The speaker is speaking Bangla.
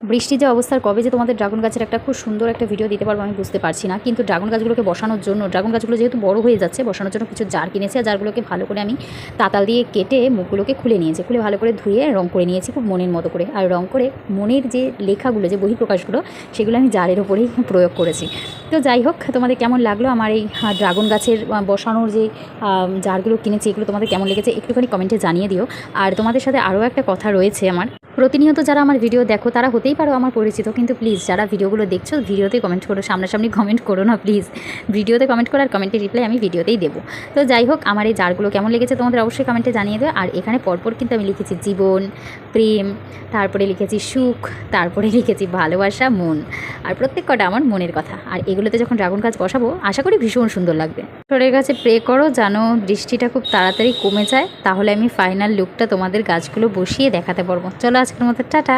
বৃষ্টির যে অবস্থার কবে যে তোমাদের ড্রাগন গাছের একটা খুব সুন্দর একটা ভিডিও দিতে পারবো আমি বুঝতে পারছি না। কিন্তু ড্রাগন গাছগুলোকে বসানোর জন্য, ড্রাগন গাছগুলো যেহেতু বড় হয়ে যাচ্ছে, বসানোর জন্য কিছু জার কিনেছি। আর জারগুলোকে ভালো করে আমি তাতাল দিয়ে কেটে মুখগুলোকে খুলে নিয়েছি, খুলে ভালো করে ধুয়ে রং করে নিয়েছি খুব মনের মতো করে। আর রং করে মনের যে লেখাগুলো, যে বহিঃপ্রকাশগুলো, সেগুলো আমি জারের ওপরেই প্রয়োগ করেছি। তো যাই হোক, তোমাদের কেমন লাগলো আমার এই ড্রাগন গাছের বসানোর যে জারগুলো কিনেছি, এগুলো তোমাদের কেমন লেগেছে একটুখানি কমেন্টে জানিয়ে দিও। আর তোমাদের সাথে আরও একটা কথা রয়েছে আমার, প্রতিনিয়ত যারা আমার ভিডিও দেখো তারা হতেই পারো আমার পরিচিত, কিন্তু প্লিজ যারা ভিডিওগুলো দেখছো ভিডিওতেই কমেন্ট করো, সামনাসামনি কমেন্ট করো না প্লিজ। ভিডিওতে কমেন্ট করো আর কমেন্টের রিপ্লাই আমি ভিডিওতেই দেবো। তো যাই হোক, আমার এই জারগুলো কেমন লেগেছে তোমাদের অবশ্যই কমেন্টে জানিয়ে দেবে। আর এখানে পরপর কিন্তু আমি লিখেছি জীবন, প্রেম, তারপরে লিখেছি সুখ, তারপরে লিখেছি ভালোবাসা, মন। আর প্রত্যেক কটা আমার মনের কথা। আর এগুলোতে যখন ড্রাগন গাছ বসাবো আশা করি ভীষণ সুন্দর লাগবে। ঈশ্বরের কাছে প্রে করো যেন বৃষ্টিটা খুব তাড়াতাড়ি কমে যায়, তাহলে আমি ফাইনাল লুকটা তোমাদের গাছগুলো বসিয়ে দেখাতে পারবো। চলো আজকের মতো টাটা।